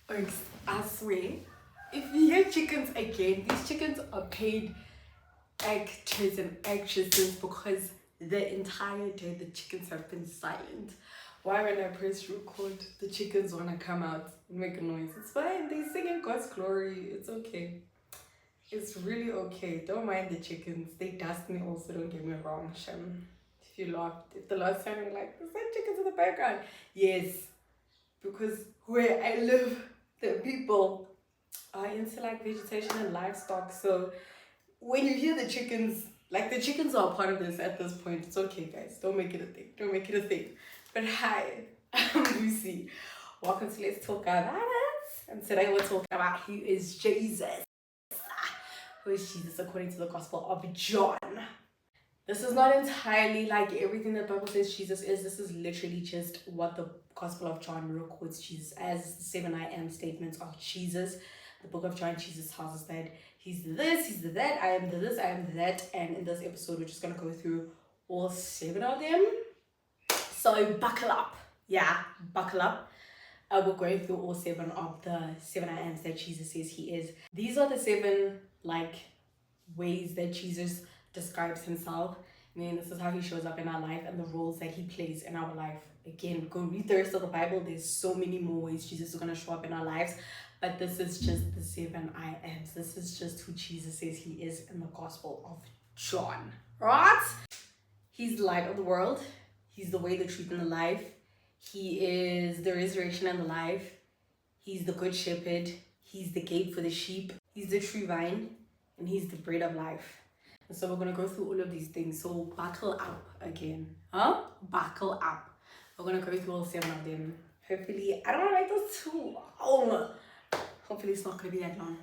I swear, if you hear chickens again, these chickens are paid actors and actresses because the entire day the chickens have been silent. Why when I press record, the chickens want to come out and make a noise? It's fine. They sing in God's glory. It's okay. It's really okay. Don't mind the chickens. They dust me also, don't get me wrong, Shem. If you laughed, if the last time you're like, is that chickens in the background? Yes. Because where I live, the people are into like vegetation and livestock. So when you hear the chickens, like the chickens are a part of this at this point. It's okay, guys. Don't make it a thing. Don't make it a thing. But hi, I'm Lucy. Welcome to Let's Talk About It. And today we're talking about who is Jesus. Who is Jesus according to the Gospel of John. This is not entirely like everything the Bible says Jesus is. This is literally just what the Gospel of John records Jesus as. The 7 I am statements of Jesus. The book of John, Jesus tells us that he's the this, he's the that, I am the this, I am the that. And in this episode, we're just going to go through all 7 of them. So buckle up. Yeah, buckle up. We're going through all 7 of the 7 I ams that Jesus says he is. These are the 7 like ways that Jesus describes himself. And then this is how he shows up in our life and the roles that he plays in our life. Again, go read the rest of the Bible. There's so many more ways Jesus is going to show up in our lives. But this is just the 7 I ams. This is just who Jesus says he is in the Gospel of John. Right? He's the light of the world. He's the way, the truth, and the life. He is the resurrection and the life. He's the Good Shepherd. He's the gate for the sheep. He's the true vine. And he's the bread of life. And so we're going to go through all of these things. So buckle up again. Buckle up. We're going to go through all 7 of them. Hopefully, I don't want to make this too long. Hopefully it's not going to be that long.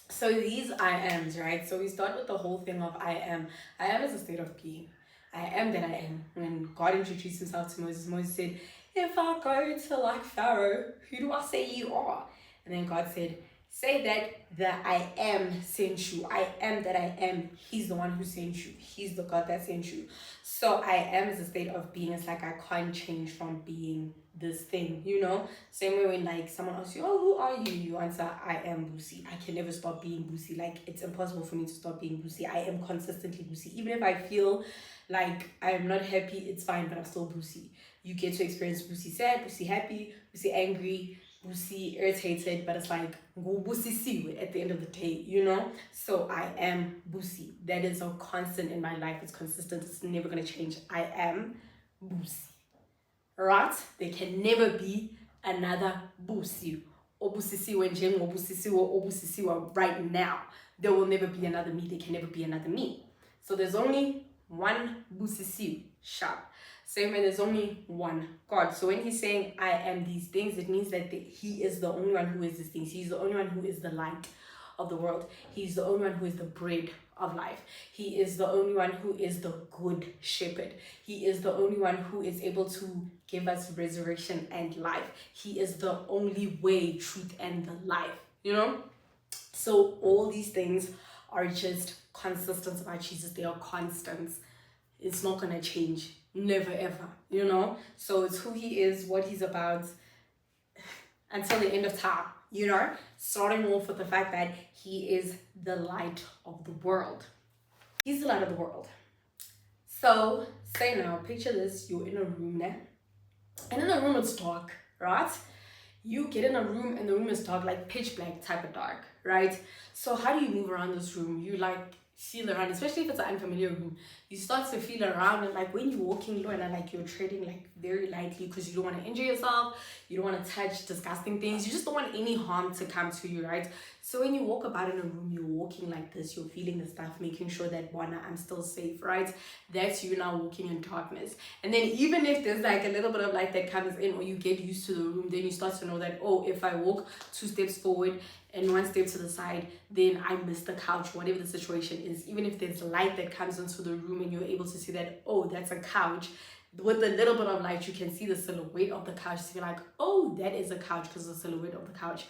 So these I ams, right? So we start with the whole thing of I am. I am is a state of being. I am that I am. When God introduced himself to Moses, Moses said, if I go to like Pharaoh, who do I say you are? And then God said, say that the I am sent you. I am that I am. He's the one who sent you. He's the God that sent you. So I am is a state of being. It's like I can't change from being this thing, you know? Same way when like someone asks you, oh, who are you? You answer, I am Boosie. I can never stop being Boosie. Like it's impossible for me to stop being Boosie. I am consistently Boosie. Even if I feel like I'm not happy, it's fine, but I'm still Boosie. You get to experience Boosie sad, Boosie happy, Boosie angry, Boosie irritated, but it's like Boosie siwe at the end of the day, you know? So I am Boosie. That is a constant in my life. It's consistent. It's never gonna change. I am Boosie. Right? There can never be another Boosie. Or Boosie siwe njengo or Boosie siwe or Boosie siwe right now. There will never be another me. There can never be another me. So there's only one Boosie siwe. Sharp. Same way there's only one God. So when he's saying I am these things, it means that he is the only one who is these things. He's the only one who is the light of the world. He's the only one who is the bread of life. He is the only one who is the good shepherd. He is the only one who is able to give us resurrection and life. He is the only way, truth, and the life, you know? So all these things are just consistence about Jesus. They are constants. It's not going to change. Never ever, you know? So it's who he is, what he's about until the end of time, you know? Starting off with the fact that he is the light of the world. He's the light of the world. So say now, picture this, you're in a room now. And in the room it's dark, right? You get in a room and the room is dark, like pitch black type of dark, right? So how do you move around this room? You like feel around, especially if it's an unfamiliar room. You start to feel around, and like when you're walking low and like you're treading like very lightly because you don't want to injure yourself, you don't want to touch disgusting things, you just don't want any harm to come to you, right? So when you walk about in a room, you're walking like this, you're feeling the stuff, making sure that one, I'm still safe, right? That's you now walking in darkness. And then even if there's like a little bit of light that comes in, or you get used to the room, then you start to know that, oh, if I walk 2 steps forward and 1 step to the side, then I miss the couch, whatever the situation is. Even if there's light that comes into the room and you're able to see that, oh, that's a couch, with a little bit of light, you can see the silhouette of the couch. So you're like, oh, that is a couch because the silhouette of the couch.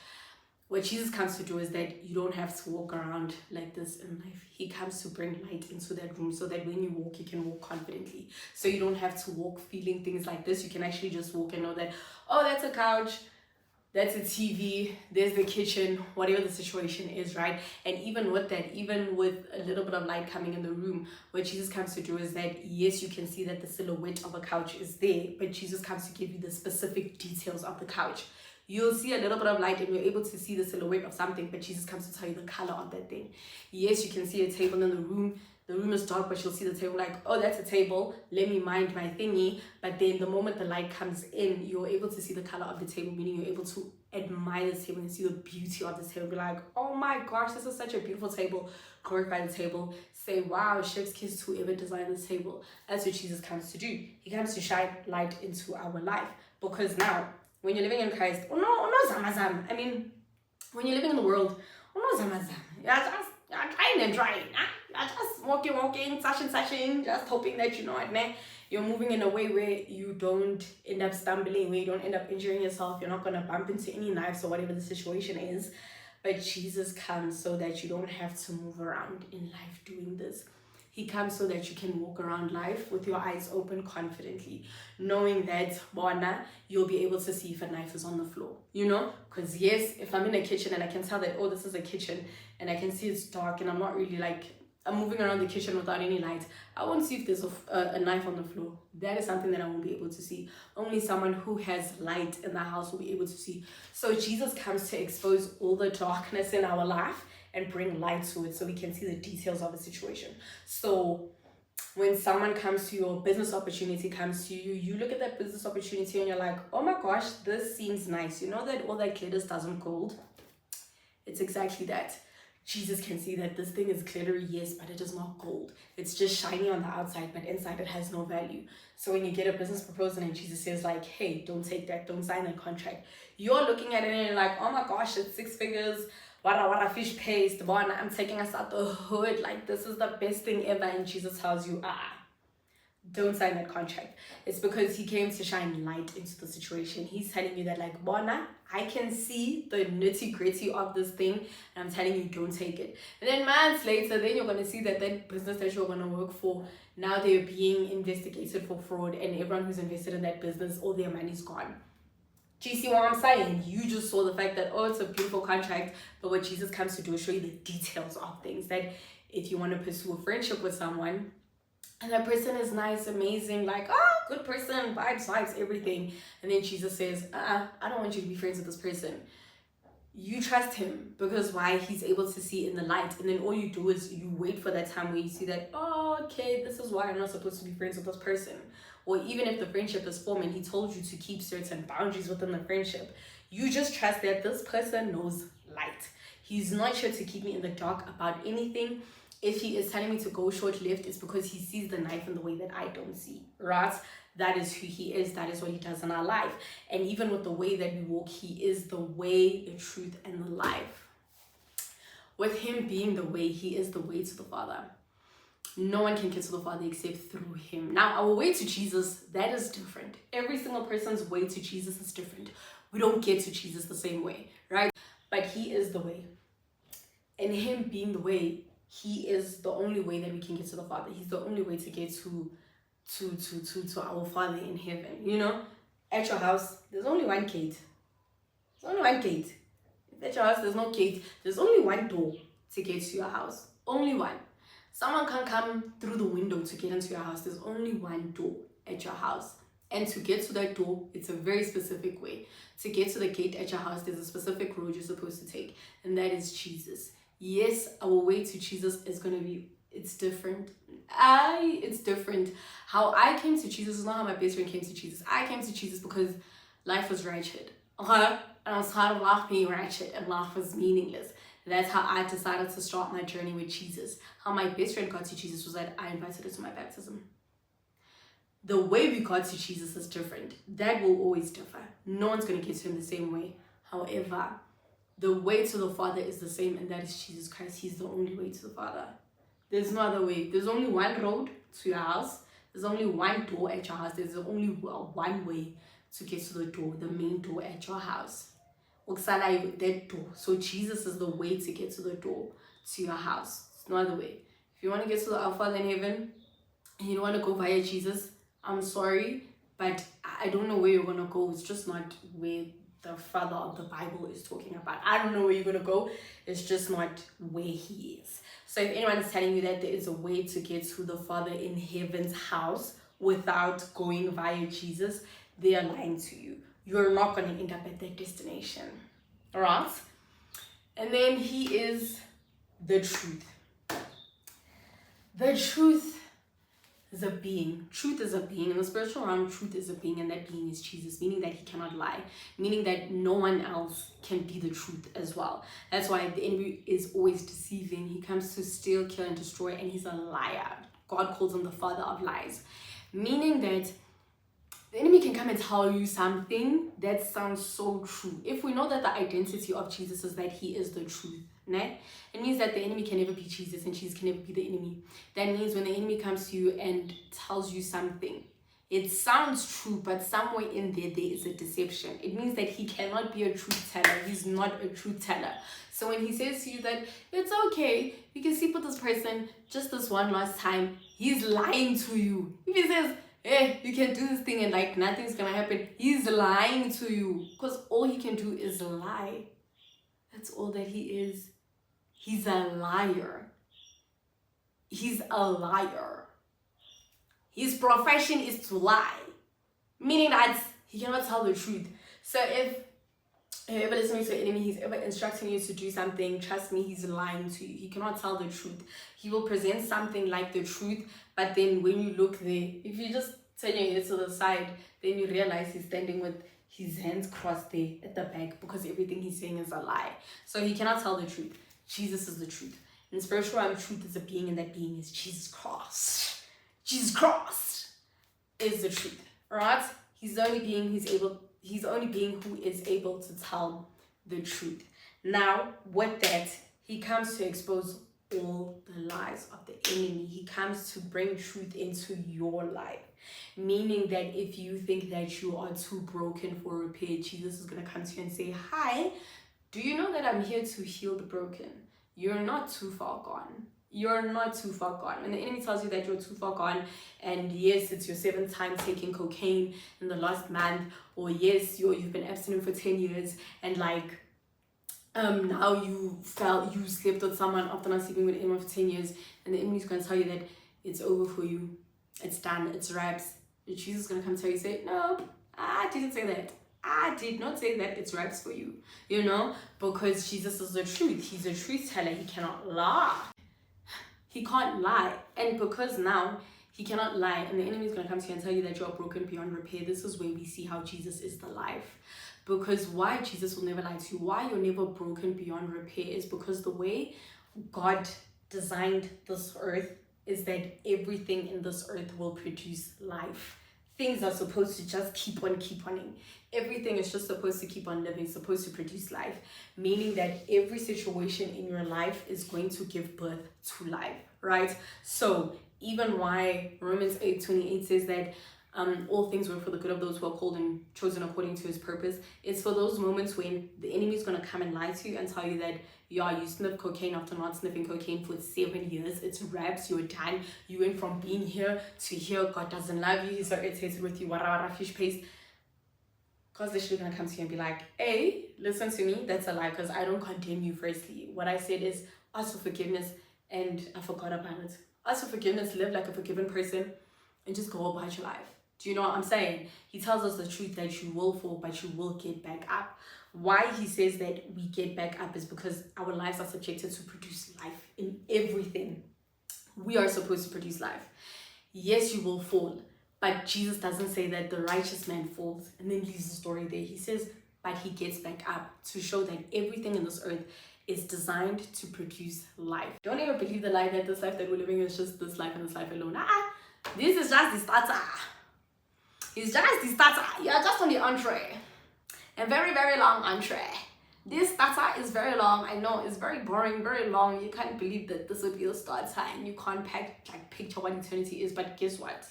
What Jesus comes to do is that you don't have to walk around like this in life. He comes to bring light into that room so that when you walk, you can walk confidently. So you don't have to walk feeling things like this. You can actually just walk and know that, oh, that's a couch. That's a TV, there's the kitchen, whatever the situation is, right? And even with that, even with a little bit of light coming in the room, what Jesus comes to do is that, yes, you can see that the silhouette of a couch is there, but Jesus comes to give you the specific details of the couch. You'll see a little bit of light and you're able to see the silhouette of something, but Jesus comes to tell you the color of that thing. Yes, you can see a table in the room. The room is dark, but you'll see the table like, oh, that's a table. Let me mind my thingy. But then the moment the light comes in, you're able to see the color of the table, meaning you're able to admire this table and see the beauty of this table. Be like, oh my gosh, this is such a beautiful table. Glorify the table. Say, wow, chef's kiss to whoever designed this table. That's what Jesus comes to do. He comes to shine light into our life. Because now, when you're living in Christ, oh no, zamazam. I mean, when you're living in the world, oh no, zamazam. You're trying and trying. You're just walking, sashing, just hoping that you know what, man. You're moving in a way where you don't end up stumbling, where you don't end up injuring yourself. You're not going to bump into any knives or whatever the situation is. But Jesus comes so that you don't have to move around in life doing this. He comes so that you can walk around life with your eyes open confidently, knowing that, you'll be able to see if a knife is on the floor, you know? Because yes, if I'm in a kitchen and I can tell that, oh, this is a kitchen, and I can see it's dark and I'm not really I'm moving around the kitchen without any light, I won't see if there's a knife on the floor. That is something that I won't be able to see. Only someone who has light in the house will be able to see. So Jesus comes to expose all the darkness in our life and bring light to it so we can see the details of a situation. So when someone comes to you, or business opportunity comes to you, you look at that business opportunity and you're like, oh my gosh, this seems nice. You know that all that glitters doesn't gold? It's exactly that. Jesus can see that this thing is glittery, yes, but it is not gold. It's just shiny on the outside, but inside it has no value. So when you get a business proposal and Jesus says like, hey, don't take that, don't sign that contract, you're looking at it and you're like, oh my gosh, it's 6 figures, what a fish paste, I'm taking us out the hood, like this is the best thing ever. And Jesus tells you, don't sign that contract. It's because he came to shine light into the situation. He's telling you that like, I can see the nitty gritty of this thing, and I'm telling you, don't take it. And then months later, then you're going to see that business that you're going to work for, now they're being investigated for fraud, and everyone who's invested in that business, all their money's gone. Do you see what I'm saying? You just saw the fact that, oh, it's a beautiful contract, but what Jesus comes to do is show you the details of things. That if you want to pursue a friendship with someone, and that person is nice, amazing, like, good person, vibes, everything. And then Jesus says, I don't want you to be friends with this person. You trust him because why? He's able to see in the light. And then all you do is you wait for that time where you see that, oh, okay, this is why I'm not supposed to be friends with this person. Or even if the friendship is formed and he told you to keep certain boundaries within the friendship, you just trust that this person knows light. He's not here to keep me in the dark about anything. If he is telling me to go short-lived, it's because he sees the knife in the way that I don't see, right? That is who he is. That is what he does in our life. And even with the way that we walk, he is the way, the truth, and the life. With him being the way, he is the way to the Father. No one can get to the Father except through him. Now, our way to Jesus, that is different. Every single person's way to Jesus is different. We don't get to Jesus the same way, right? But he is the way. And him being the way, he is the only way that we can get to the Father. He's the only way to get to our Father in heaven. You know, at your house, there's only one gate. There's only one gate. If at your house there's no gate, there's only one door to get to your house. Only one. Someone can't come through the window to get into your house. There's only one door at your house. And to get to that door, it's a very specific way. To get to the gate at your house, there's a specific road you're supposed to take. And that is Jesus. Yes, our way to Jesus is going to be, it's different. It's different. How I came to Jesus is not how my best friend came to Jesus. I came to Jesus because life was wretched. Okay? And I was tired of life being wretched and life was meaningless. That's how I decided to start my journey with Jesus. How my best friend got to Jesus was that I invited her to my baptism. The way we got to Jesus is different. That will always differ. No one's going to get to him the same way. However, the way to the Father is the same, and that is Jesus Christ. He's the only way to the Father. There's no other way. There's only one road to your house. There's only one door at your house. There's only one way to get to the door, the main door at your house. That door. So Jesus is the way to get to the door to your house. There's no other way. If you want to get to our Father in heaven and you don't want to go via Jesus, I'm sorry, but I don't know where you're going to go. It's just not where the Father of the Bible is talking about. I don't know where you're going to go. It's just not where he is. So if anyone is telling you that there is a way to get to the Father in heaven's house without going via Jesus, they are lying to you. You're not going to end up at that destination. All right? And then he is the truth. The truth is a being. Truth is a being. In the spiritual realm, truth is a being, and that being is Jesus, meaning that he cannot lie, meaning that no one else can be the truth as well. That's why the enemy is always deceiving. He comes to steal, kill, and destroy, and he's a liar. God calls him the father of lies, meaning that the enemy can come and tell you something that sounds so true. If we know that the identity of Jesus is that he is the truth, né? It means that the enemy can never be Jesus and Jesus can never be the enemy. That means when the enemy comes to you and tells you something, it sounds true, but somewhere in there is a deception. It means that he cannot be a truth teller. He's not a truth teller. So when he says to you that it's okay, you can sleep with this person just this one last time, he's lying to you. If he says, hey, you can do this thing and like nothing's gonna happen, he's lying to you, because all he can do is lie. That's all that he is. He's a liar. He's a liar. His profession is to lie, meaning that he cannot tell the truth. So if whoever listening to an enemy, he's ever instructing you to do something, trust me, he's lying to you. He cannot tell the truth. He will present something like the truth, but then when you look there, if you just turn your head to the side, then you realize he's standing with his hands crossed there at the back, because everything he's saying is a lie. So he cannot tell the truth. Jesus is the truth. In spiritual realm, truth is a being, and that being is Jesus Christ. Jesus Christ is the truth, right? He's the only being he's the only being who is able to tell the truth. Now, with that, he comes to expose all the lies of the enemy. He comes to bring truth into your life. Meaning that if you think that you are too broken for repair, Jesus is going to come to you and say, hi, do you know that I'm here to heal the broken? You're not too far gone. You're not too far gone. When the enemy tells you that you're too far gone, and yes, it's your 7th time taking cocaine in the last month, or yes, you've been abstinent for 10 years, and like now you slept with someone after not sleeping with anyone for 10 years, and the enemy's going to tell you that it's over for you, it's done, it's wraps. And Jesus is going to come tell you, say, no, I didn't say that. I did not say that it's wraps for you, you know, because Jesus is the truth. He's a truth teller. He cannot lie. He can't lie. And because now he cannot lie, and the enemy is going to come to you and tell you that you're broken beyond repair, this is where we see how Jesus is the life. Because why Jesus will never lie to you, why you're never broken beyond repair, is because the way God designed this earth is that everything in this earth will produce life. Things are supposed to just keep on keeping. Everything is just supposed to keep on living, supposed to produce life, meaning that every situation in your life is going to give birth to life, right? So even why Romans 8:28 says that all things work for the good of those who are called and chosen according to his purpose, it's for those moments when the enemy is going to come and lie to you and tell you that, yeah, you sniffed cocaine after not sniffing cocaine for 7 years. It's wraps, you're done. You went from being here to here. God doesn't love you. He's so irritated with you. Wara fish paste. Because they're actually going to come to you and be like, hey, listen to me. That's a lie, because I don't condemn you firstly. What I said is ask for forgiveness, and I forgot about it. Ask for forgiveness, live like a forgiven person, and just go about your life. Do you know what I'm saying? He tells us the truth that you will fall, but you will get back up. Why he says that we get back up is because our lives are subjected to produce life in everything. We are supposed to produce life. Yes, you will fall, but Jesus doesn't say that the righteous man falls and then leaves the story there. He says, but he gets back up, to show that everything in this earth is designed to produce life. Don't ever believe the lie that this life that we're living is just this life and this life alone. This is just the starter. It's just the starter. You're just on the entree. A very, very long entree. This starter is very long. I know it's very boring, very long. You can't believe that this would be the starter, and you can't picture what eternity is. But guess what?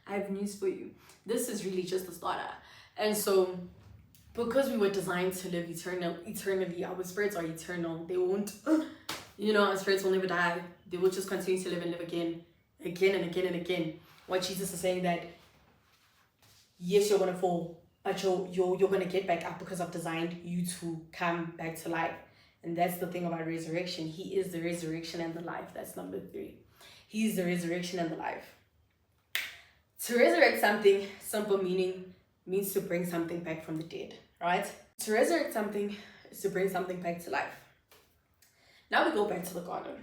I have news for you. This is really just the starter. And so, because we were designed to live eternally, our spirits are eternal. They won't, our spirits will never die. They will just continue to live and live again and again and again. What Jesus is saying that, yes, you're going to fall, but you're gonna get back up because I've designed you to come back to life. And that's the thing about resurrection. He is the resurrection and the life. That's number 3. He's the resurrection and the life. To resurrect something, simple meaning, means to bring something back from the dead, right? To resurrect something is to bring something back to life. Now we go back to the garden.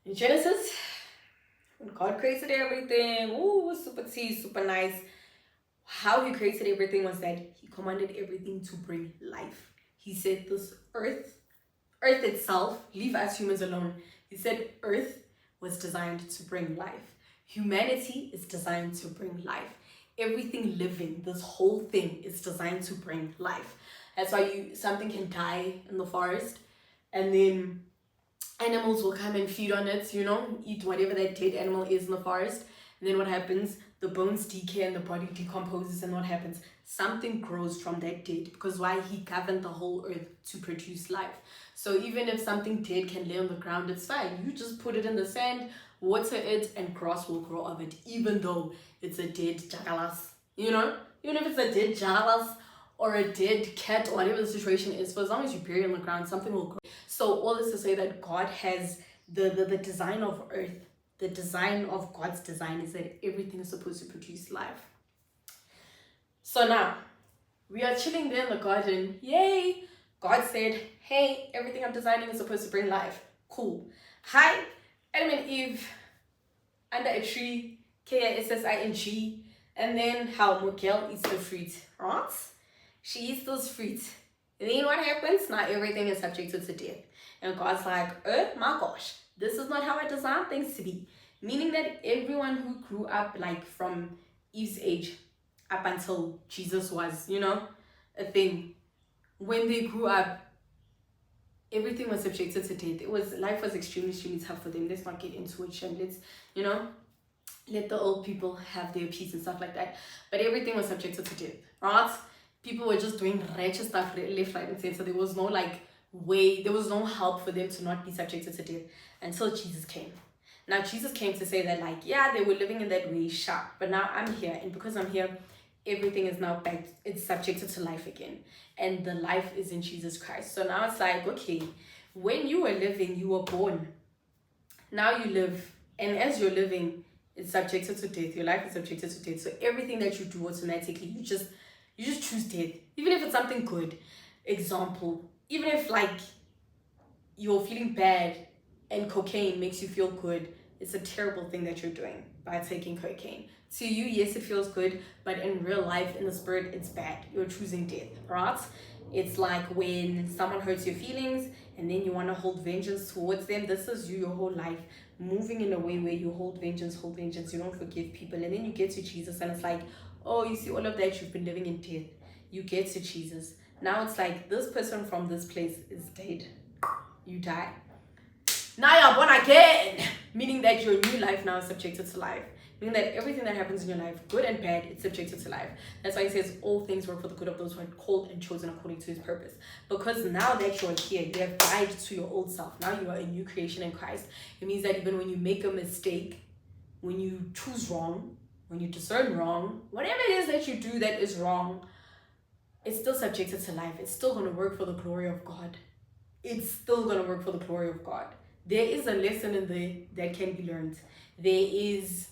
In Genesis, when God created everything, super tea, super nice. How he created everything was that he commanded everything to bring life. He said this earth itself, leave us humans alone. He said earth was designed to bring life. Humanity is designed to bring life. Everything living, this whole thing is designed to bring life. That's why something can die in the forest and then animals will come and feed on it, eat whatever that dead animal is in the forest. And then what happens? The bones decay and the body decomposes, and what happens? Something grows from that dead, because why? He governed the whole earth to produce life. So even if something dead can lay on the ground, it's fine. You just put it in the sand, water it, and grass will grow of it, even though it's a dead jagalas. Even if it's a dead jagalas or a dead cat or whatever the situation is, for as long as you bury it on the ground, something will grow. So all this to say that God has the design of earth. The design of God's design is that everything is supposed to produce life. So now, we are chilling there in the garden. Yay! God said, hey, everything I'm designing is supposed to bring life. Cool. Hi, Adam and Eve, under a tree, K-I-S-S-I-N-G, and then how Miguel eats the fruit, right? She eats those fruits. And then what happens? Now everything is subjected to death. And God's like, oh my gosh, this is not how I designed things to be. Meaning that everyone who grew up like from Eve's age up until Jesus was, a thing. When they grew up, everything was subjected to death. Life was extremely, extremely tough for them. Let's not get into it, and let's, let the old people have their peace and stuff like that. But everything was subjected to death, right? People were just doing righteous stuff left, right, and center. There was no there was no help for them to not be subjected to death until Jesus came. Now Jesus came to say that they were living in that way, sure, but now I'm here, and because I'm here, everything is now back, it's subjected to life again, and the life is in Jesus Christ. So now it's okay, when you were living, you were born, now you live, and as you're living, it's subjected to death. Your life is subjected to death. So everything that you do automatically, you just choose death, even if it's something good. Example, even if you're feeling bad and cocaine makes you feel good, it's a terrible thing that you're doing by taking cocaine. To you, yes, it feels good, but in real life, in the spirit, it's bad. You're choosing death, right? It's like when someone hurts your feelings and then you want to hold vengeance towards them. This is you your whole life, moving in a way where you hold vengeance, you don't forgive people. And then you get to Jesus and it's oh, you see all of that, you've been living in death. You get to Jesus. Now it's this person from this place is dead. You die. Now you're born again, meaning that your new life now is subjected to life. Meaning that everything that happens in your life, good and bad, it's subjected to life. That's why he says all things work for the good of those who are called and chosen according to his purpose. Because now that you're here, you have died to your old self. Now you are a new creation in Christ. It means that even when you make a mistake, when you choose wrong, when you discern wrong, whatever it is that you do that is wrong, it's still subjected to life. It's still going to work for the glory of God. It's still going to work for the glory of God. There is a lesson in there that can be learned. There is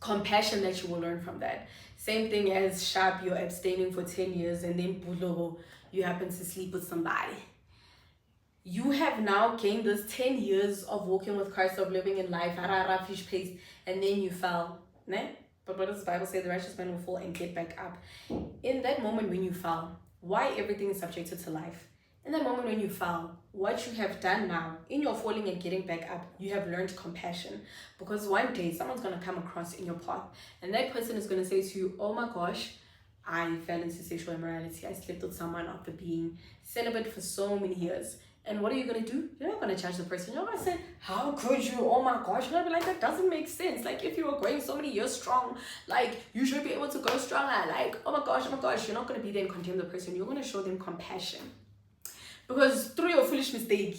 compassion that you will learn from that. Same thing as sharp, you're abstaining for 10 years and then you happen to sleep with somebody. You have now gained this 10 years of walking with Christ, of living in life, fish pace, and then you fell. Ne? But what does the Bible say? The righteous man will fall and get back up. In that moment when you fell, why everything is subjected to life? In that moment when you fell, what you have done now, in your falling and getting back up, you have learned compassion. Because one day, someone's going to come across in your path, and that person is going to say to you, oh my gosh, I fell into sexual immorality. I slept with someone after being celibate for so many years. And what are you going to do? You're not going to judge the person. You're going to say, how could you? Oh my gosh. You're going to be that doesn't make sense. If you were going so many years strong, you should be able to go stronger. Oh my gosh. You're not going to be there and condemn the person. You're going to show them compassion. Because through your foolish mistake,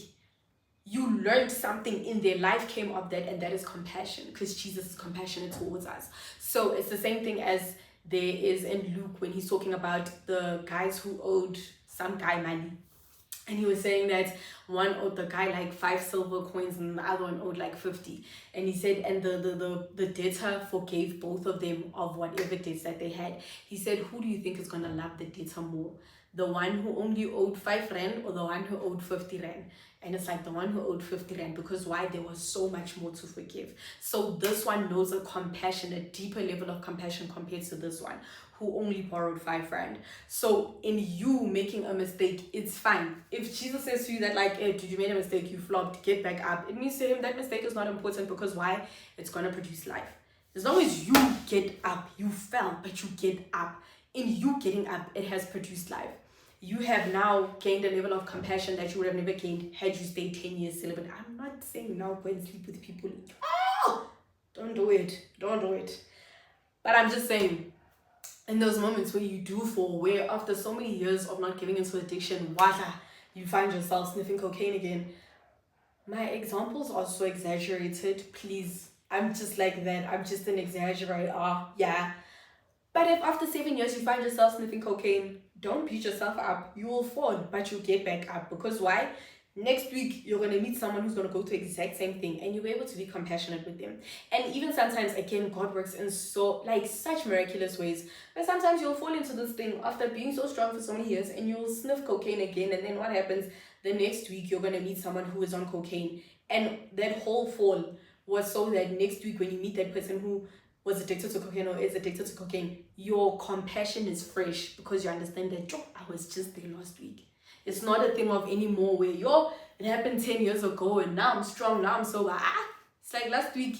you learned something in their life came of that, and that is compassion, because Jesus is compassionate towards us. So it's the same thing as there is in Luke when he's talking about the guys who owed some guy money. And he was saying that one owed the guy like 5 silver coins and the other one owed like 50. And he said, and the debtor forgave both of them of whatever debts that they had. He said, who do you think is going to love the debtor more? The one who only owed 5 rand or the one who owed 50 rand? And it's like the one who owed 50 rand, because why? There was so much more to forgive. So this one knows a compassion, a deeper level of compassion compared to this one who only borrowed 5 rand. So in you making a mistake, it's fine. If Jesus says to you that like, hey, did you make a mistake, you flopped, get back up, it means to him that mistake is not important, because why? It's going to produce life. As long as you get up, you fell, but you get up. In you getting up, it has produced life. You have now gained a level of compassion that you would have never gained had you stayed 10 years celibate. I'm not saying now go and sleep with people. Oh, don't do it. Don't do it. But I'm just saying, in those moments where you do fall, where after so many years of not giving into addiction, voila, you find yourself sniffing cocaine again. My examples are so exaggerated. Please, I'm just like that. I'm just an exaggerator. Yeah. But if after 7 years you find yourself sniffing cocaine, don't beat yourself up. You will fall, but you'll get back up. Because why? Next week, you're going to meet someone who's going to go through the exact same thing, and you'll be able to be compassionate with them. And even sometimes, again, God works in so, like, such miraculous ways. But sometimes you'll fall into this thing after being so strong for so many years, and you'll sniff cocaine again. And then what happens? The next week, you're going to meet someone who is on cocaine. And that whole fall was so that next week, when you meet that person who was addicted to cocaine or is addicted to cocaine, your compassion is fresh, because you understand that, I was just there last week. It's not a thing of anymore where, it happened 10 years ago and now I'm strong, now I'm sober. It's like last week,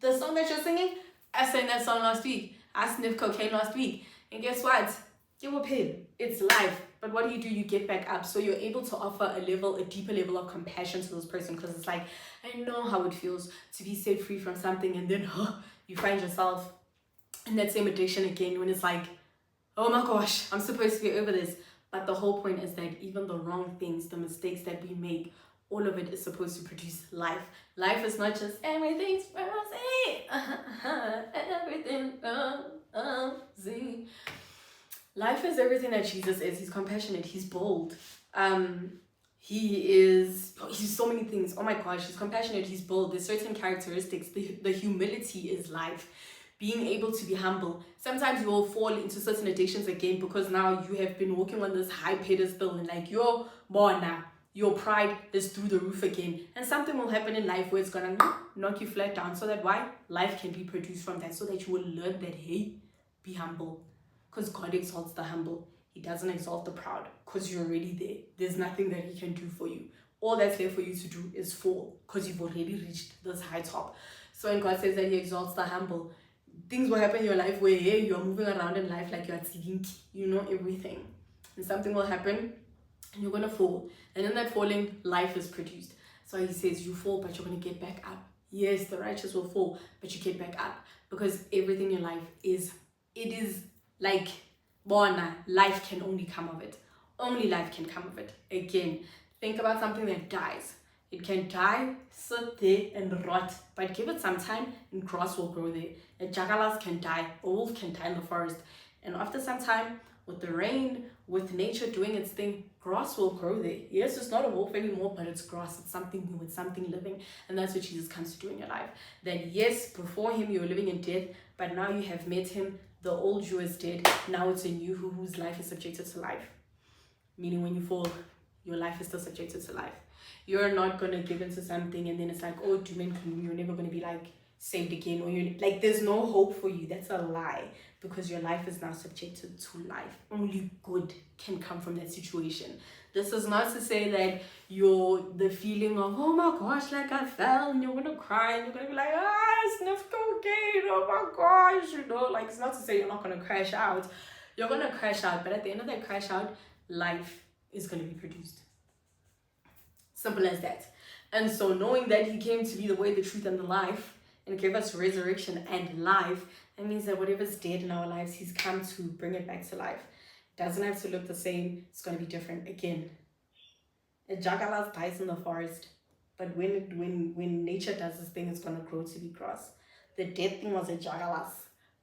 the song that you're singing, I sang that song last week. I sniffed cocaine last week. And guess what? You were paid. It's life. But what do? You get back up. So you're able to offer a deeper level of compassion to this person, because it's like, I know how it feels to be set free from something, and then you find yourself in that same addiction again, when it's like, oh my gosh, I'm supposed to be over this. But the whole point is that even the wrong things, the mistakes that we make, all of it is supposed to produce life. Life is not just everything's rosy, everything rosy. Life is everything that Jesus is. He's compassionate. He's bold. He's so many things. Oh my gosh, he's compassionate. He's bold. There's certain characteristics. The humility is life. Being able to be humble. Sometimes you will fall into certain addictions again, because now you have been walking on this high pedestal, and like your pride is through the roof again, and something will happen in life where it's gonna knock you flat down, so that life can be produced from that, so that you will learn that, hey, be humble, because God exalts the humble. He doesn't exalt the proud, because you're already there. There's nothing that he can do for you. All that's there for you to do is fall, because you've already reached this high top. So when God says that he exalts the humble, things will happen in your life where, hey, you're moving around in life like you're thinking you know everything, and something will happen and you're gonna fall, and in that falling, life is produced. So he says you fall, but you're gonna get back up. Yes, the righteous will fall, but you get back up, because everything in life is like life can only come of it. Only life can come of it. Again, think about something that dies. It can die, sit there and rot, but give it some time and grass will grow there. A jagalas can die, a wolf can die in the forest, and after some time, with the rain, with nature doing its thing, grass will grow there. Yes, it's not a wolf anymore, but it's grass. It's something new, it's something living, and that's what Jesus comes to do in your life. That yes, before him you were living in death, but now you have met him. The old you is dead. Now it's a new whose life is subjected to life. Meaning when you fall, your life is still subjected to life. You're not going to give into something and then it's like, oh, doom and gloom, you're never going to be like saved again, or you like there's no hope for you. That's a lie, because your life is now subjected to life. Only good can come from that situation. This is not to say that the feeling of, oh my gosh, like I fell, and you're going to cry and you're going to be like, I sniffed cocaine, oh my gosh, like it's not to say you're not going to crash out. You're going to crash out, but at the end of that crash out, life is going to be produced. Simple as that. And so knowing that he came to be the way, the truth, and the life, and gave us resurrection and life, that means that whatever's dead in our lives, he's come to bring it back to life. It doesn't have to look the same. It's going to be different. Again, a jagalas dies in the forest, but when nature does this thing, it's going to grow to be grass. The dead thing was a jagalas,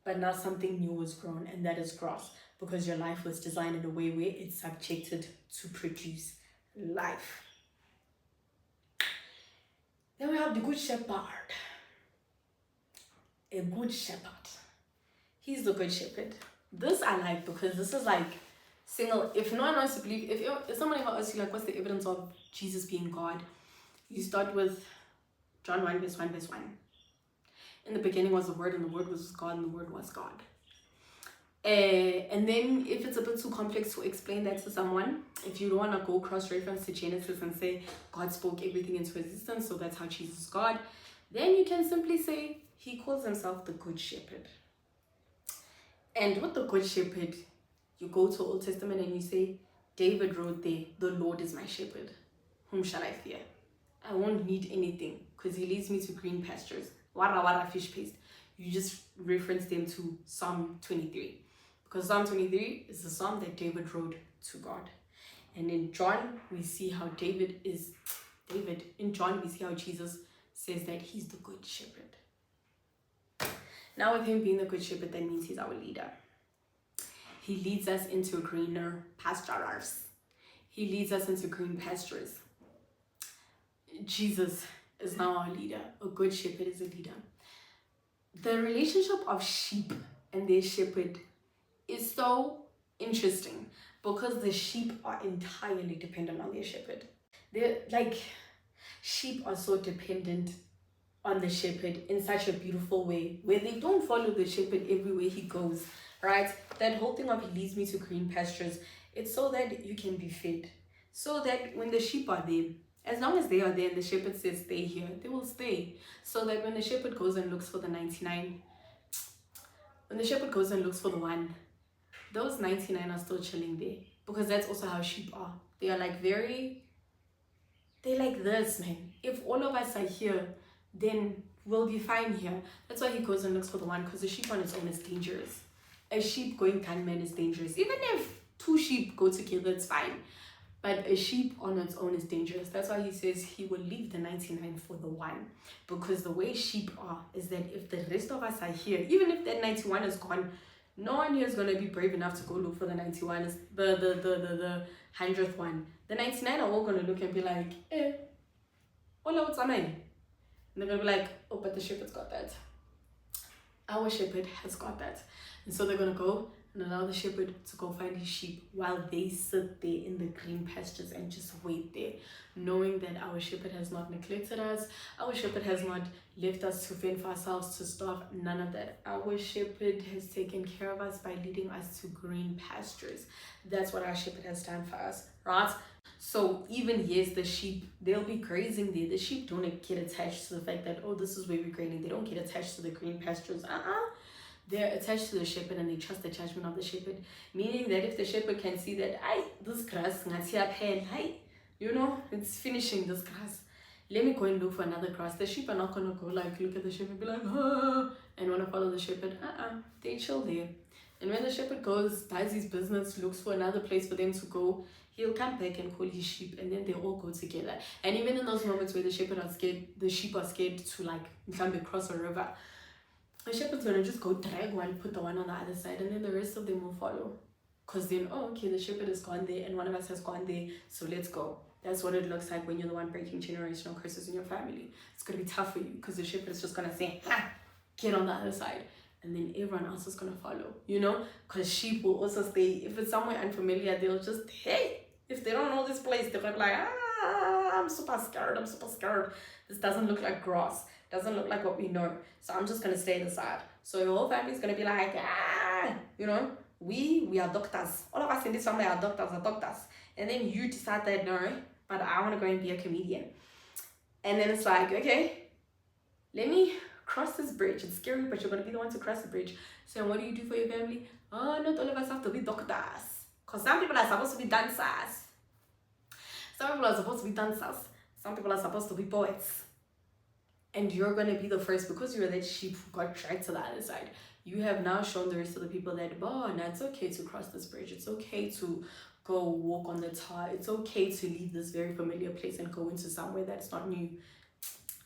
but now something new was grown, and that is grass, because your life was designed in a way where it's subjected to produce life. Then we have the Good Shepherd. A Good Shepherd. He's the Good Shepherd. This I like because this is like single. If no one wants to believe, if someone ever asks you like what's the evidence of Jesus being God, you start with John 1 verse 1 verse 1. In the beginning was the Word, and the Word was God, and the Word was God. And then if it's a bit too complex to explain that to someone, if you don't want to go cross-reference to Genesis and say God spoke everything into existence, so that's how Jesus is God, then you can simply say he calls himself the Good Shepherd. And with the Good Shepherd, you go to Old Testament and you say, David wrote there, the Lord is my shepherd. Whom shall I fear? I won't need anything because he leads me to green pastures. Wara wara fish paste. You just reference them to Psalm 23. Because Psalm 23 is the psalm that David wrote to God. And in John, we see how in John, we see how Jesus says that he's the Good Shepherd. Now with him being the Good Shepherd, that means he's our leader. He leads us into greener pastures. He leads us into green pastures. Jesus is now our leader. A Good Shepherd is a leader. The relationship of sheep and their shepherd is so interesting because the sheep are entirely dependent on their shepherd. They're like, sheep are so dependent on the shepherd in such a beautiful way where they don't follow the shepherd everywhere he goes, right? That whole thing of he leads me to green pastures, it's so that you can be fed. So that when the sheep are there, as long as they are there and the shepherd says stay here, they will stay. So that when the shepherd goes and looks for the 99, when the shepherd goes and looks for the one, those 99 are still chilling there. Because that's also how sheep are. They are like they're like this, man. If all of us are here, then we'll be fine here. That's why he goes and looks for the one, because the sheep on its own is dangerous. A sheep going gunman is dangerous. Even if two sheep go together, it's fine. But a sheep on its own is dangerous. That's why he says he will leave the 99 for the one. Because the way sheep are is that if the rest of us are here, even if that 91 is gone, no one here is going to be brave enough to go look for the 91, the 100th one. The 99 are all going to look and be like, hola, what's mine? And they're going to be like, oh, but the shepherd's got that. Our shepherd has got that. And so they're going to go and allow the shepherd to go find his sheep while they sit there in the green pastures and just wait there, knowing that our shepherd has not neglected us. Our shepherd has not left us to fend for ourselves, to starve, none of that. Our shepherd has taken care of us by leading us to green pastures. That's what our shepherd has done for us, right? So even yes, the sheep, they'll be grazing there. The sheep don't get attached to the fact that, oh, this is where we're grazing. They don't get attached to the green pastures. They're attached to the shepherd and they trust the judgment of the shepherd. Meaning that if the shepherd can see that, this grass, you know, it's finishing this grass. Let me go and look for another grass. The sheep are not going to go like, look at the shepherd and be like, and want to follow the shepherd. They chill there. And when the shepherd goes, does his business, looks for another place for them to go, he'll come back and call his sheep, and then they all go together. And even in those moments where the sheep are scared to like come across a river, the shepherd's gonna just go drag one, put the one on the other side, and then the rest of them will follow. Because then, okay, the shepherd has gone there and one of us has gone there, so let's go. That's what it looks like when you're the one breaking generational curses in your family. It's gonna be tough for you because the shepherd is just gonna say, get on the other side. And then everyone else is gonna follow, you know? Because sheep will also stay, if it's somewhere unfamiliar, they'll just, hey, if they don't know this place, they're gonna be like, I'm super scared. This doesn't look like grass. Doesn't look like what we know. So I'm just gonna stay in the side. So your whole family is gonna be like, you know, we are doctors. All of us in this family are doctors. And then you decide that no, but I wanna go and be a comedian. And then it's like, okay, let me cross this bridge. It's scary, but you're gonna be the one to cross the bridge. So what do you do for your family? Oh, not all of us have to be doctors. Because some people are supposed to be dancers. Some people are supposed to be poets. And you're going to be the first, because you're that sheep who got dragged to the other side. You have now shown the rest of the people that, no, it's okay to cross this bridge. It's okay to go walk on the tar. It's okay to leave this very familiar place and go into somewhere that's not new.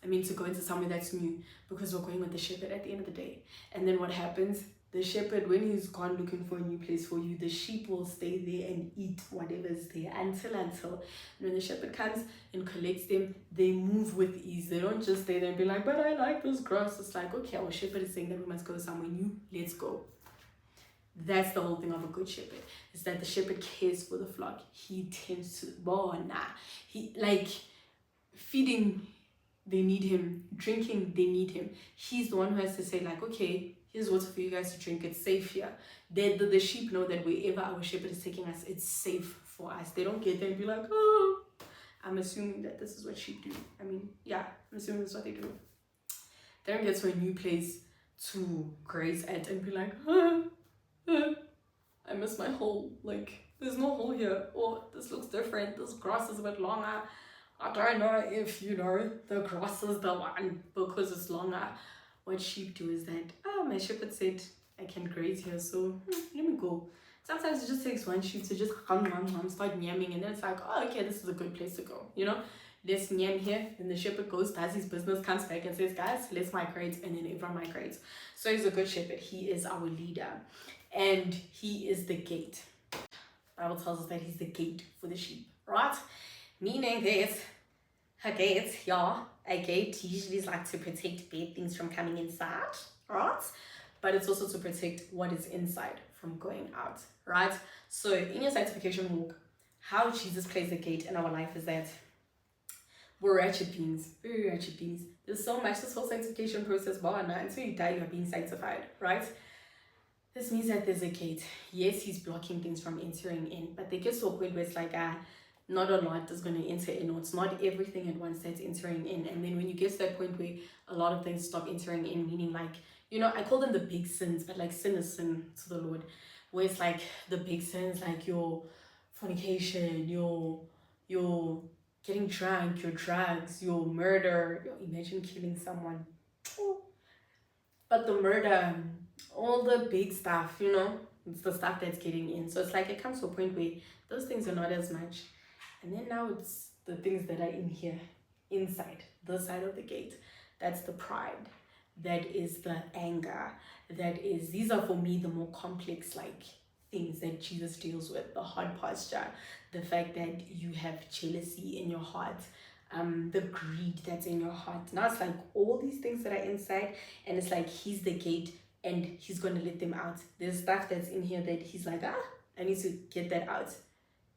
To go into somewhere that's new, because we're going with the shepherd at the end of the day. And then what happens? The shepherd, when he's gone looking for a new place for you, the sheep will stay there and eat whatever's there until. And when the shepherd comes and collects them, they move with ease. They don't just stay there and be like, but I like this grass. It's like, okay, our shepherd is saying that we must go somewhere new. Let's go. That's the whole thing of a good shepherd, is that the shepherd cares for the flock. He tends to, he, like, feeding, they need him. Drinking, they need him. He's the one who has to say, like, okay, here's water for you guys to drink. It's safe here. The sheep know that wherever our shepherd is taking us, it's safe for us. They don't get there and be like, oh. I'm assuming that this is what sheep do. I mean, yeah, I'm assuming that's what they do. They don't get to a new place to graze at and be like, I miss my hole. Like, there's no hole here. Oh, this looks different. This grass is a bit longer. I don't know if, the grass is the one because it's longer. What sheep do is that, my shepherd said I can graze here, so let me go. Sometimes it just takes one sheep to just start yamming, and then it's like, oh, okay, this is a good place to go. Let's yam here. Then the shepherd goes, does his business, comes back and says, guys, let's migrate, and then everyone migrates. So he's a good shepherd. He is our leader, and he is the gate. The Bible tells us that he's the gate for the sheep, right? Meaning there's a gate, a gate usually is like to protect bad things from coming inside, right? But it's also to protect what is inside from going out, right? So in your sanctification walk, how Jesus plays the gate in our life is that we're ratchet beings, very ratchet beings. There's so much, this whole sanctification process, until you die, you're being sanctified, right? This means that there's a gate. Yes, he's blocking things from entering in, but they get to a point where it's like, not a lot is going to enter in, or it's not everything at once that's entering in. And then when you get to that point where a lot of things stop entering in, meaning like, I call them the big sins, but like sin is sin to the Lord, where it's like the big sins, like your fornication, your getting drunk, your drugs, your murder. Imagine killing someone. But the murder, all the big stuff, it's the stuff that's getting in. So it's like it comes to a point where those things are not as much. And then now it's the things that are in here, inside, this side of the gate. That's the pride. That is the anger. These are for me the more complex things that Jesus deals with. The hard posture, the fact that you have jealousy in your heart, the greed that's in your heart. Now it's like all these things that are inside, and it's like he's the gate and he's going to let them out. There's stuff that's in here that he's like, I need to get that out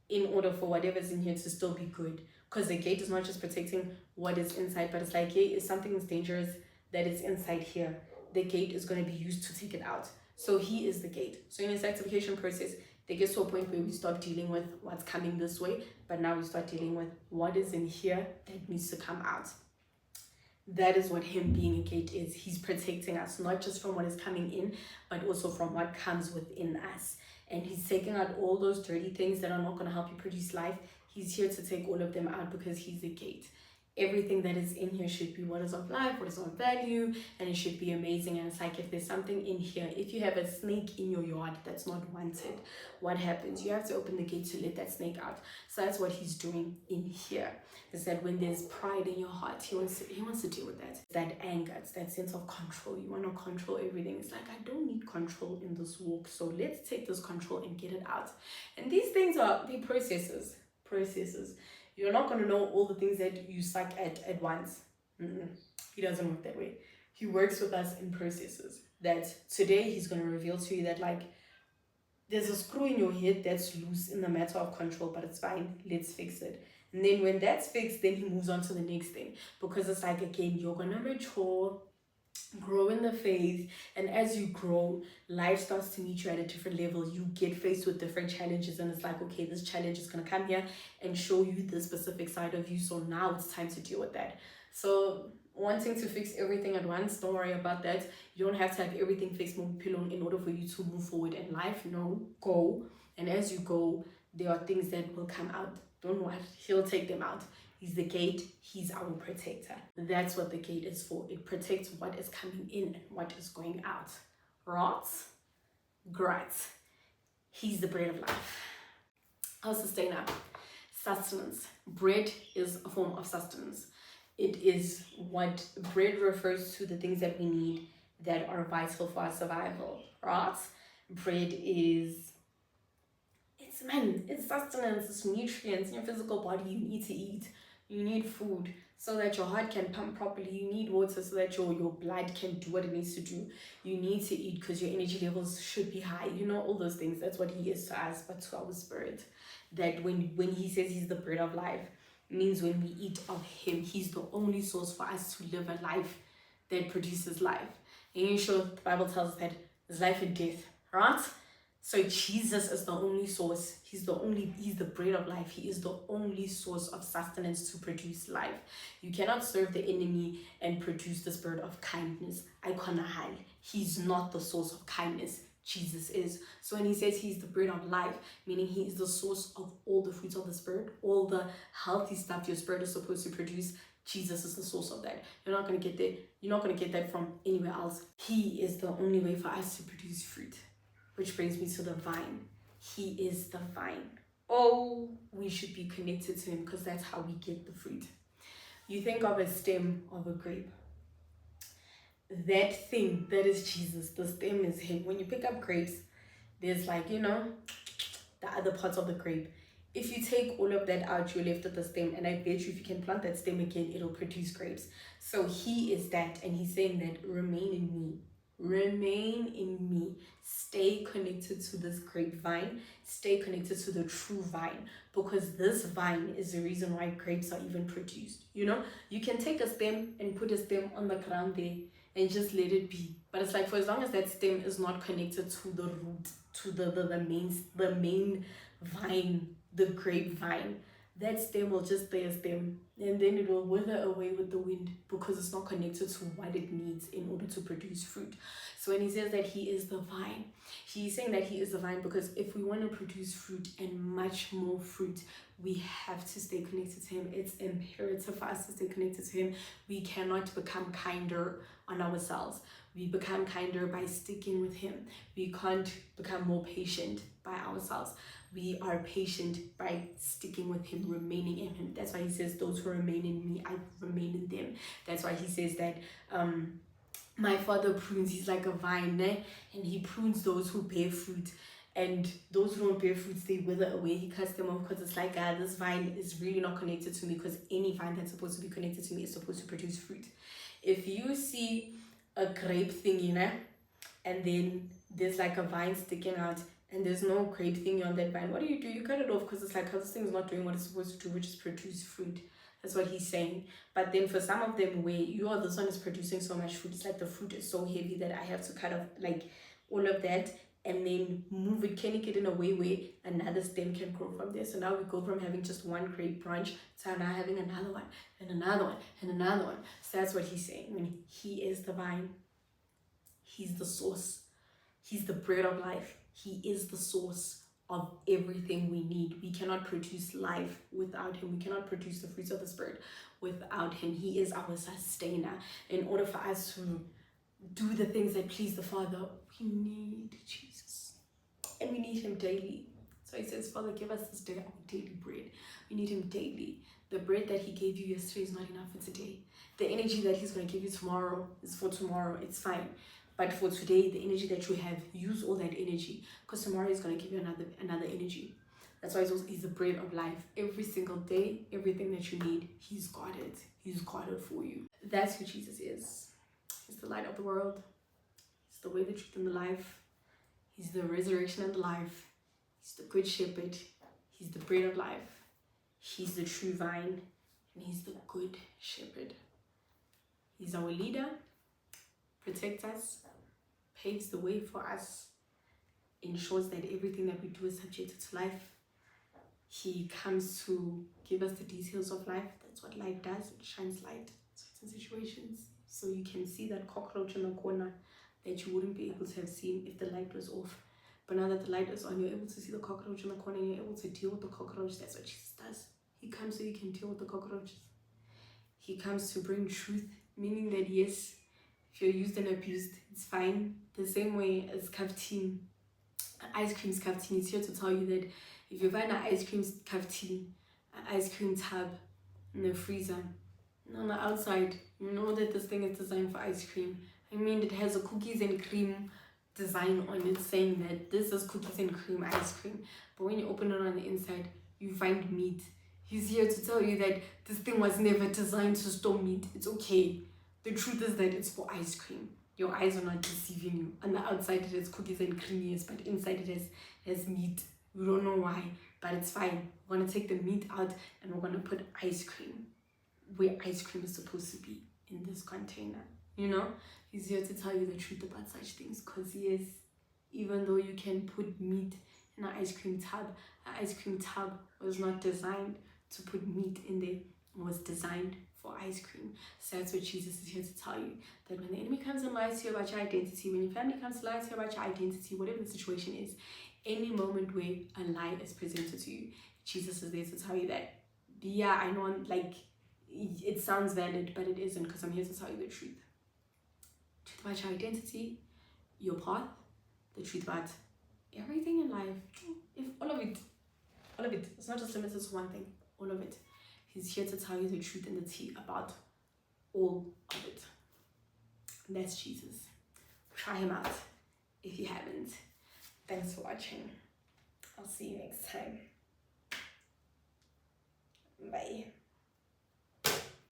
in order for whatever's in here to still be good. Because the gate is not just protecting what is inside, but it's like, hey, if something is dangerous that is inside here, the gate is going to be used to take it out. So he is the gate. So in the sanctification process, they get to a point where we stop dealing with what's coming this way, but now we start dealing with what is in here that needs to come out. That is what him being a gate is. He's protecting us, not just from what is coming in, but also from what comes within us. And he's taking out all those dirty things that are not going to help you produce life. He's here to take all of them out because he's a gate. Everything that is in here should be what is of life, what is of value, and it should be amazing. And it's like, if there's something in here, if you have a snake in your yard that's not wanted, what happens? You have to open the gate to let that snake out. So that's what he's doing in here, is that when there's pride in your heart, he wants to deal with that. That anger, it's that sense of control. You want to control everything. It's like, I don't need control in this walk, so let's take this control and get it out. And these things are the processes. You're not going to know all the things that you suck at once. He doesn't work that way. He works with us in processes. That today he's going to reveal to you that there's a screw in your head that's loose in the matter of control, but it's fine. Let's fix it. And then when that's fixed, then he moves on to the next thing. Because it's like, again, you're going to mature, grow in the faith, and as you grow, life starts to meet you at a different level. You get faced with different challenges, and it's like, okay, this challenge is going to come here and show you the specific side of you, so now it's time to deal with that. So wanting to fix everything at once, don't worry about that. You don't have to have everything fixed in order for you to move forward in life. No, go, and as you go, there are things that will come out. Don't worry, he'll take them out. He's the gate. He's our protector. That's what the gate is for. It protects what is coming in and what is going out. Right? Great. He's the bread of life. Our sustainer. Sustenance. Bread is a form of sustenance. It is what bread refers to, the things that we need that are vital for our survival, right? Bread is, it's sustenance, it's nutrients in your physical body. You need to eat, you need food so that your heart can pump properly. You need water so that your blood can do what it needs to do. You need to eat because your energy levels should be high. All those things. That's what he is to us, but to our spirit. That when he says he's the bread of life, means when we eat of him, he's the only source for us to live a life that produces life. And you sure the Bible tells us that there's life and death, right? So Jesus is the only source. He's the bread of life. He is the only source of sustenance to produce life. You cannot serve the enemy and produce the spirit of kindness. He's not the source of kindness. Jesus is. So when he says he's the bread of life, meaning he is the source of all the fruits of the spirit, all the healthy stuff your spirit is supposed to produce, Jesus is the source of that. You're not going to get there. You're not going to get that from anywhere else. He is the only way for us to produce fruit. Which brings me to the vine. He is the vine. Oh, we should be connected to him because that's how we get the fruit. You think of a stem of a grape. That thing, that is Jesus. The stem is him. When you pick up grapes, there's the other parts of the grape. If you take all of that out, you're left with the stem. And I bet you if you can plant that stem again, it'll produce grapes. So he is that. And he's saying that remain in me. Remain in me. Stay connected to this grapevine. Stay connected to the true vine, because this vine is the reason why grapes are even produced. You can take a stem and put a stem on the ground there and just let it be, but it's like, for as long as that stem is not connected to the root, to the main vine, the grapevine, that stem will just stay a stem, and then it will wither away with the wind because it's not connected to what it needs in order to produce fruit. So when he says that he is the vine, he's saying that he is the vine because if we want to produce fruit and much more fruit, we have to stay connected to him. It's imperative for us to stay connected to him. We cannot become kinder on ourselves. We become kinder by sticking with him. We can't become more patient by ourselves. We are patient by sticking with him, remaining in him. That's why he says, those who remain in me, I remain in them. That's why he says that my father prunes, he's like a vine, and he prunes those who bear fruit. And those who don't bear fruits, they wither away. He cuts them off because it's like, this vine is really not connected to me, because any vine that's supposed to be connected to me is supposed to produce fruit. If you see a grape thing, and then there's like a vine sticking out, and there's no grape thing on that vine, what do? You cut it off because it's like, this thing is not doing what it's supposed to do, which is produce fruit. That's what he's saying. But then for some of them where this one is producing so much fruit, it's like the fruit is so heavy that I have to cut off like all of that and then move it, can it in a way where another stem can grow from there. So now we go from having just one grape branch to now having another one and another one and another one. So that's what he's saying. When he is the vine, he's the source, he's the bread of life, he is the source of everything we need. We cannot produce life without him. We cannot produce the fruits of the spirit without him. He is our sustainer. In order for us to do the things that please the Father, we need Jesus, and we need him daily. So he says, Father, give us this day our daily bread. We need him daily. The bread that he gave you yesterday is not enough for today. The energy that he's going to give you tomorrow is for tomorrow. It's fine. But for today, the energy that you have, use all that energy, because tomorrow is going to give you another energy. That's why he's the bread of life. Every single day, everything that you need, he's got it. He's got it for you. That's who Jesus is. He's the light of the world. He's the way, the truth, and the life. He's the resurrection and the life. He's the Good Shepherd. He's the bread of life. He's the true vine. And he's the Good Shepherd. He's our leader, protects us, paves the way for us, ensures that everything that we do is subjected to life. He comes to give us the details of life. That's what light does. It shines light in certain situations. So you can see that cockroach in the corner that you wouldn't be able to have seen if the light was off. But now that the light is on, you're able to see the cockroach in the corner and you're able to deal with the cockroach. That's what Jesus does. He comes so you can deal with the cockroaches. He comes to bring truth, meaning that yes, if you're used and abused, it's fine. The same way as caffeine, ice cream's caffeine is here to tell you that if you find an ice cream's caffeine, an ice cream tub in the freezer, on the outside, you know that this thing is designed for ice cream, I mean, it has a cookies and cream design on it saying that this is cookies and cream ice cream. But when you open it on the inside, you find meat. He's here to tell you that this thing was never designed to store meat. It's okay. The truth is that it's for ice cream. Your eyes are not deceiving you. On the outside it has cookies and cream, yes, but inside it has meat. We don't know why, but it's fine. We're gonna take the meat out and we're gonna put ice cream where ice cream is supposed to be, in this container. You know? He's here to tell you the truth about such things. Because yes, even though you can put meat in an ice cream tub was not designed to put meat in there. It was designed for ice cream. So that's what Jesus is here to tell you. That when the enemy comes and lies to you about your identity, when your family comes to lie to you about your identity, whatever the situation is, any moment where a lie is presented to you, Jesus is there to tell you that, yeah, I know, like, it sounds valid, but it isn't, because I'm here to tell you the truth. Truth about your identity, your path, the truth about everything in life. If all of it, it's not just limited to one thing, all of it. He's here to tell you the truth and the tea about all of it. And that's Jesus. Try him out if you haven't. Thanks for watching. I'll see you next time.